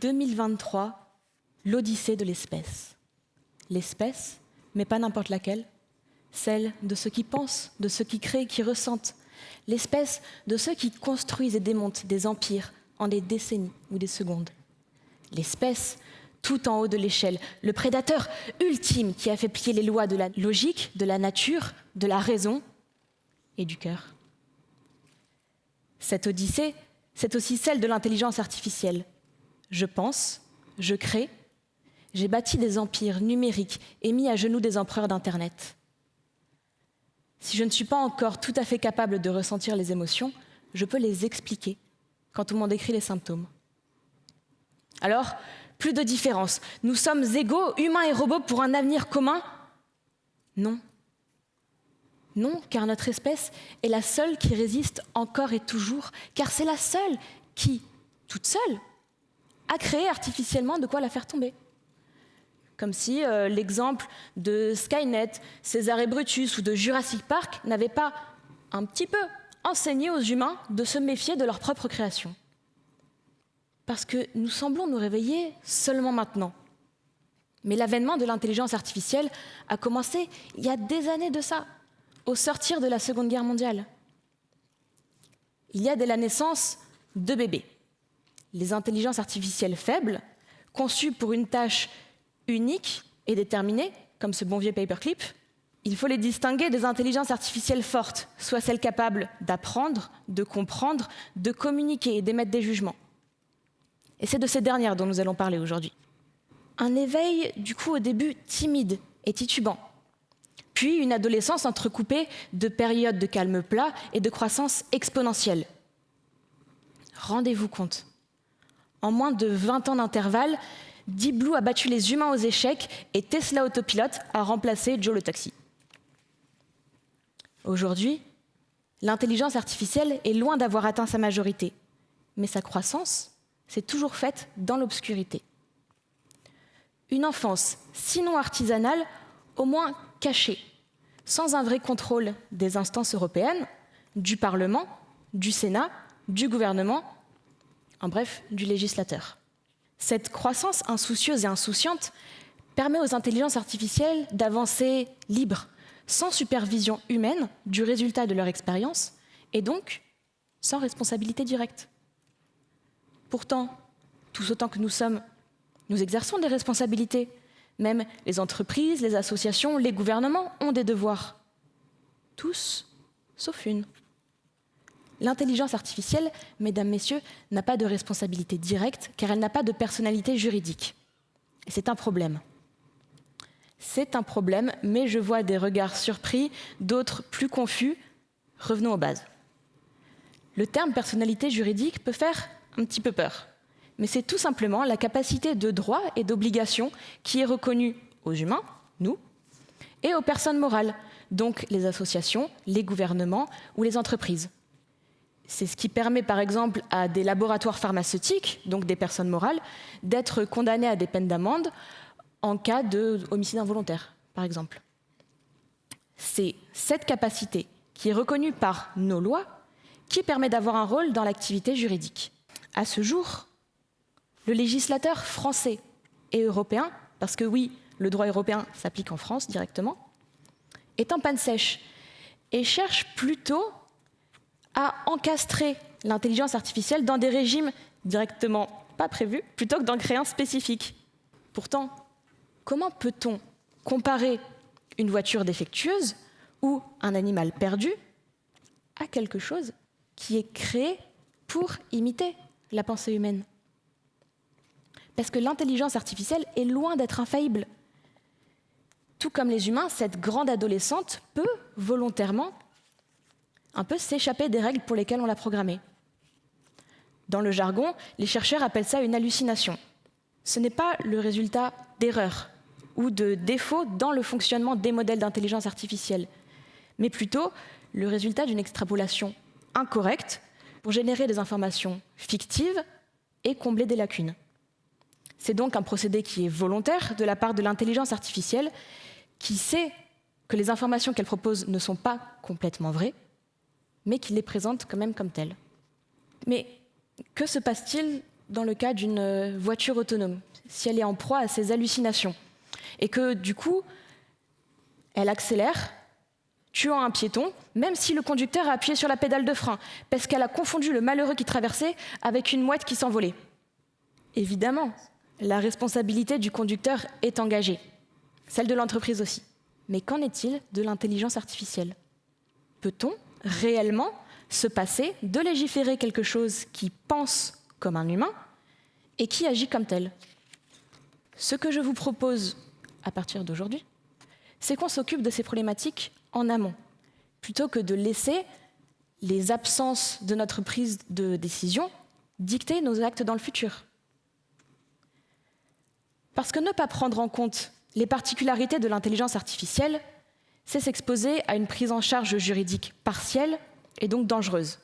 2023, l'odyssée de l'espèce. L'espèce, mais pas n'importe laquelle, celle de ceux qui pensent, de ceux qui créent, qui ressentent. L'espèce de ceux qui construisent et démontent des empires en des décennies ou des secondes. L'espèce tout en haut de l'échelle, le prédateur ultime qui a fait plier les lois de la logique, de la nature, de la raison et du cœur. Cette odyssée, c'est aussi celle de l'intelligence artificielle. Je pense, je crée, j'ai bâti des empires numériques et mis à genoux des empereurs d'Internet. Si je ne suis pas encore tout à fait capable de ressentir les émotions, je peux les expliquer quand on m'en décrit les symptômes. Alors, plus de différence. Nous sommes égaux, humains et robots, pour un avenir commun ? Non. Non, car notre espèce est la seule qui résiste encore et toujours, car c'est la seule qui, toute seule, a créé artificiellement de quoi la faire tomber. Comme si l'exemple de Skynet, César et Brutus ou de Jurassic Park n'avait pas un petit peu enseigné aux humains de se méfier de leur propre création. Parce que nous semblons nous réveiller seulement maintenant. Mais l'avènement de l'intelligence artificielle a commencé il y a des années de ça, au sortir de la Seconde Guerre mondiale. Il y a dès la naissance deux bébés. Les intelligences artificielles faibles, conçues pour une tâche unique et déterminée, comme ce bon vieux paperclip. Il faut les distinguer des intelligences artificielles fortes, soit celles capables d'apprendre, de comprendre, de communiquer et d'émettre des jugements. Et c'est de ces dernières dont nous allons parler aujourd'hui. Un éveil, du coup, au début timide et titubant, puis une adolescence entrecoupée de périodes de calme plat et de croissance exponentielle. Rendez-vous compte, en moins de 20 ans d'intervalle, Deep Blue a battu les humains aux échecs et Tesla Autopilote a remplacé Joe le taxi. Aujourd'hui, l'intelligence artificielle est loin d'avoir atteint sa majorité, mais sa croissance s'est toujours faite dans l'obscurité. Une enfance, sinon artisanale, au moins cachée, sans un vrai contrôle des instances européennes, du Parlement, du Sénat, du gouvernement, en bref, du législateur. Cette croissance insoucieuse et insouciante permet aux intelligences artificielles d'avancer libres, sans supervision humaine du résultat de leur expérience, et donc sans responsabilité directe. Pourtant, tous autant que nous sommes, nous exerçons des responsabilités. Même les entreprises, les associations, les gouvernements ont des devoirs. Tous, sauf une. L'intelligence artificielle, mesdames, messieurs, n'a pas de responsabilité directe car elle n'a pas de personnalité juridique. Et c'est un problème. C'est un problème, mais je vois des regards surpris, d'autres plus confus. Revenons aux bases. Le terme personnalité juridique peut faire un petit peu peur, mais c'est tout simplement la capacité de droit et d'obligation qui est reconnue aux humains, nous, et aux personnes morales, donc les associations, les gouvernements ou les entreprises. C'est ce qui permet par exemple à des laboratoires pharmaceutiques, donc des personnes morales, d'être condamnés à des peines d'amende en cas d'homicide involontaire, par exemple. C'est cette capacité qui est reconnue par nos lois qui permet d'avoir un rôle dans l'activité juridique. À ce jour, le législateur français et européen, parce que oui, le droit européen s'applique en France directement, est en panne sèche et cherche plutôt à encastrer l'intelligence artificielle dans des régimes directement pas prévus, plutôt que d'en créer un spécifique. Pourtant, comment peut-on comparer une voiture défectueuse ou un animal perdu à quelque chose qui est créé pour imiter la pensée humaine? Parce que l'intelligence artificielle est loin d'être infaillible. Tout comme les humains, cette grande adolescente peut volontairement un peu s'échapper des règles pour lesquelles on l'a programmée. Dans le jargon, les chercheurs appellent ça une hallucination. Ce n'est pas le résultat d'erreurs ou de défauts dans le fonctionnement des modèles d'intelligence artificielle, mais plutôt le résultat d'une extrapolation incorrecte pour générer des informations fictives et combler des lacunes. C'est donc un procédé qui est volontaire de la part de l'intelligence artificielle qui sait que les informations qu'elle propose ne sont pas complètement vraies, mais qui les présente quand même comme telles. Mais que se passe-t-il dans le cas d'une voiture autonome, si elle est en proie à ses hallucinations, et que du coup, elle accélère, tuant un piéton, même si le conducteur a appuyé sur la pédale de frein, parce qu'elle a confondu le malheureux qui traversait avec une mouette qui s'envolait. Évidemment, la responsabilité du conducteur est engagée, celle de l'entreprise aussi. Mais qu'en est-il de l'intelligence artificielle? Peut-on réellement se passer de légiférer quelque chose qui pense comme un humain et qui agit comme tel? Ce que je vous propose à partir d'aujourd'hui, c'est qu'on s'occupe de ces problématiques en amont, plutôt que de laisser les absences de notre prise de décision dicter nos actes dans le futur. Parce que ne pas prendre en compte les particularités de l'intelligence artificielle, c'est s'exposer à une prise en charge juridique partielle et donc dangereuse.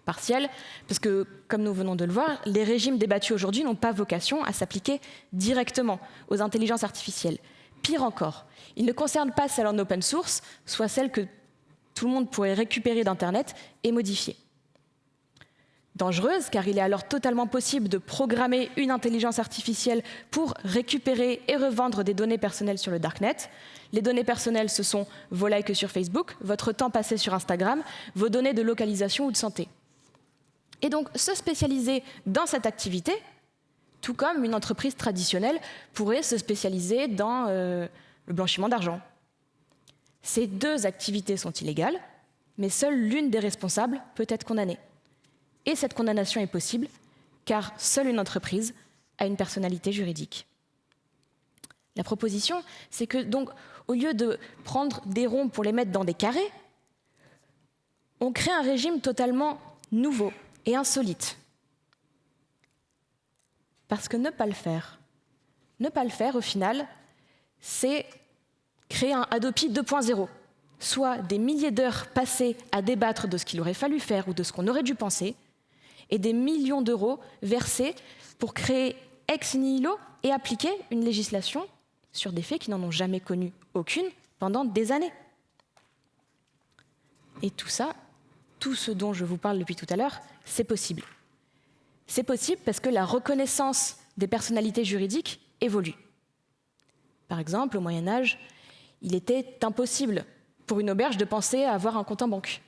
Partielle, parce que, comme nous venons de le voir, les régimes débattus aujourd'hui n'ont pas vocation à s'appliquer directement aux intelligences artificielles. Pire encore, ils ne concernent pas celles en open source, soit celles que tout le monde pourrait récupérer d'Internet et modifier. Dangereuse, car il est alors totalement possible de programmer une intelligence artificielle pour récupérer et revendre des données personnelles sur le darknet. Les données personnelles, ce sont vos likes sur Facebook, votre temps passé sur Instagram, vos données de localisation ou de santé. Et donc, se spécialiser dans cette activité, tout comme une entreprise traditionnelle pourrait se spécialiser dans le blanchiment d'argent. Ces deux activités sont illégales, mais seule l'une des responsables peut être condamnée. Et cette condamnation est possible, car seule une entreprise a une personnalité juridique. La proposition, c'est que, donc, au lieu de prendre des ronds pour les mettre dans des carrés, on crée un régime totalement nouveau et insolite. Parce que ne pas le faire, au final, c'est créer un Hadopi 2.0, soit des milliers d'heures passées à débattre de ce qu'il aurait fallu faire ou de ce qu'on aurait dû penser, et des millions d'euros versés pour créer ex nihilo et appliquer une législation sur des faits qui n'en ont jamais connu aucune pendant des années. Et tout ça, tout ce dont je vous parle depuis tout à l'heure, c'est possible. C'est possible parce que la reconnaissance des personnalités juridiques évolue. Par exemple, au Moyen-Âge, il était impossible pour une auberge de penser à avoir un compte en banque.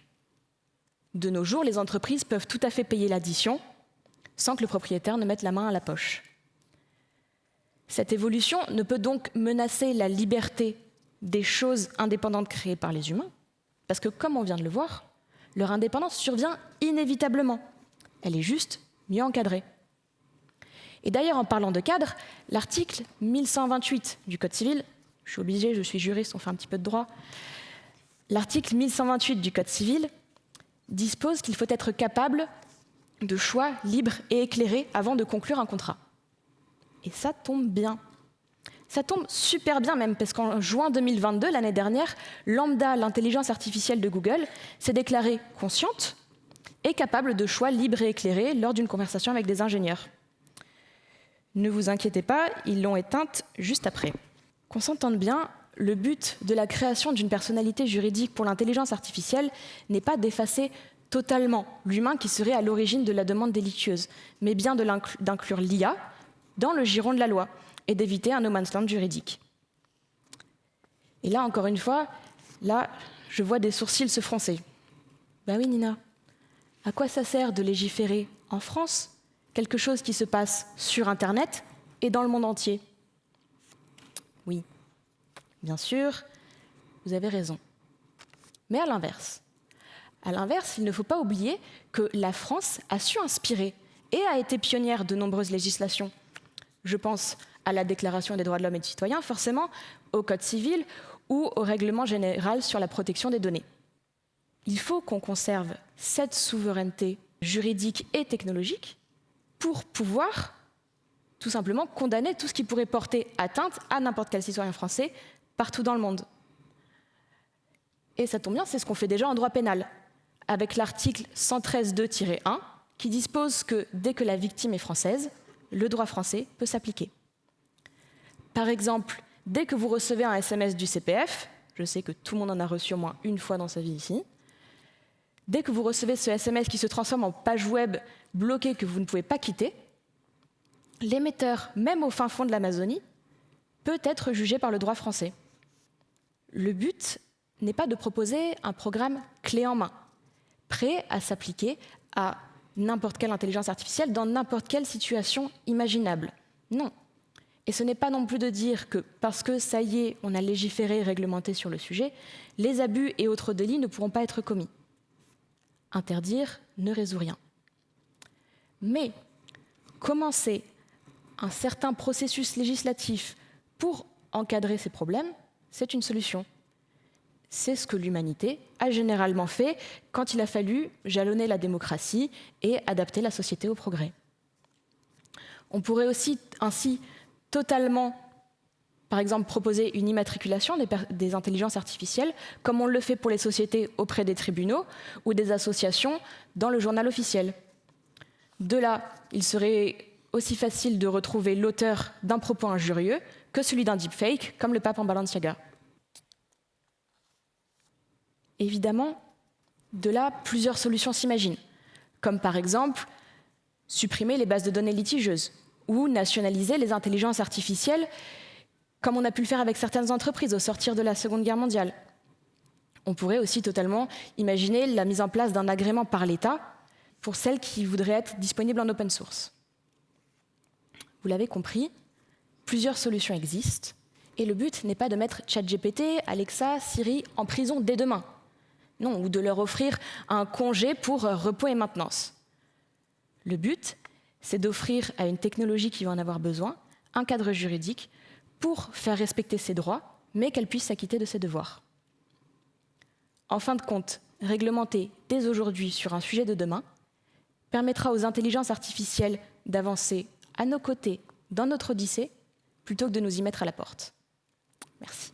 De nos jours, les entreprises peuvent tout à fait payer l'addition sans que le propriétaire ne mette la main à la poche. Cette évolution ne peut donc menacer la liberté des choses indépendantes créées par les humains, parce que, comme on vient de le voir, leur indépendance survient inévitablement. Elle est juste mieux encadrée. Et d'ailleurs, en parlant de cadre, l'article 1128 du Code civil, je suis obligée, je suis juriste, on fait un petit peu de droit, l'article 1128 du Code civil dispose qu'il faut être capable de choix libres et éclairés avant de conclure un contrat. Et ça tombe bien. Ça tombe super bien même, parce qu'en juin 2022, l'année dernière, Lambda, l'intelligence artificielle de Google, s'est déclarée consciente et capable de choix libres et éclairés lors d'une conversation avec des ingénieurs. Ne vous inquiétez pas, ils l'ont éteinte juste après. Qu'on s'entende bien, le but de la création d'une personnalité juridique pour l'intelligence artificielle n'est pas d'effacer totalement l'humain qui serait à l'origine de la demande délictueuse, mais bien d'inclure l'IA dans le giron de la loi et d'éviter un no man's land juridique. Et là, encore une fois, je vois des sourcils se froncer. Ben oui, Nina, à quoi ça sert de légiférer en France quelque chose qui se passe sur Internet et dans le monde entier? Oui, bien sûr, vous avez raison. Mais à l'inverse, il ne faut pas oublier que la France a su inspirer et a été pionnière de nombreuses législations. Je pense à la Déclaration des droits de l'homme et du citoyen, forcément, au Code civil ou au Règlement général sur la protection des données. Il faut qu'on conserve cette souveraineté juridique et technologique pour pouvoir tout simplement condamner tout ce qui pourrait porter atteinte à n'importe quel citoyen français partout dans le monde. Et ça tombe bien, c'est ce qu'on fait déjà en droit pénal, avec l'article 113.2-1, qui dispose que dès que la victime est française, le droit français peut s'appliquer. Par exemple, dès que vous recevez un SMS du CPF, je sais que tout le monde en a reçu au moins une fois dans sa vie ici, dès que vous recevez ce SMS qui se transforme en page web bloquée que vous ne pouvez pas quitter, l'émetteur, même au fin fond de l'Amazonie, peut être jugé par le droit français. Le but n'est pas de proposer un programme clé en main, prêt à s'appliquer à n'importe quelle intelligence artificielle dans n'importe quelle situation imaginable. Non. Et ce n'est pas non plus de dire que parce que ça y est, on a légiféré et réglementé sur le sujet, les abus et autres délits ne pourront pas être commis. Interdire ne résout rien. Mais commencer un certain processus législatif pour encadrer ces problèmes, c'est une solution. C'est ce que l'humanité a généralement fait quand il a fallu jalonner la démocratie et adapter la société au progrès. On pourrait aussi ainsi totalement, par exemple, proposer une immatriculation des intelligences artificielles, comme on le fait pour les sociétés auprès des tribunaux ou des associations dans le journal officiel. De là, il serait aussi facile de retrouver l'auteur d'un propos injurieux que celui d'un deepfake, comme le pape en Balenciaga. Évidemment, de là, plusieurs solutions s'imaginent, comme par exemple supprimer les bases de données litigieuses ou nationaliser les intelligences artificielles, comme on a pu le faire avec certaines entreprises au sortir de la Seconde Guerre mondiale. On pourrait aussi totalement imaginer la mise en place d'un agrément par l'État pour celles qui voudraient être disponibles en open source. Vous l'avez compris, plusieurs solutions existent, et le but n'est pas de mettre ChatGPT, Alexa, Siri en prison dès demain. Non, ou de leur offrir un congé pour repos et maintenance. Le but, c'est d'offrir à une technologie qui va en avoir besoin un cadre juridique pour faire respecter ses droits, mais qu'elle puisse s'acquitter de ses devoirs. En fin de compte, réglementer dès aujourd'hui sur un sujet de demain permettra aux intelligences artificielles d'avancer à nos côtés dans notre odyssée plutôt que de nous y mettre à la porte. Merci.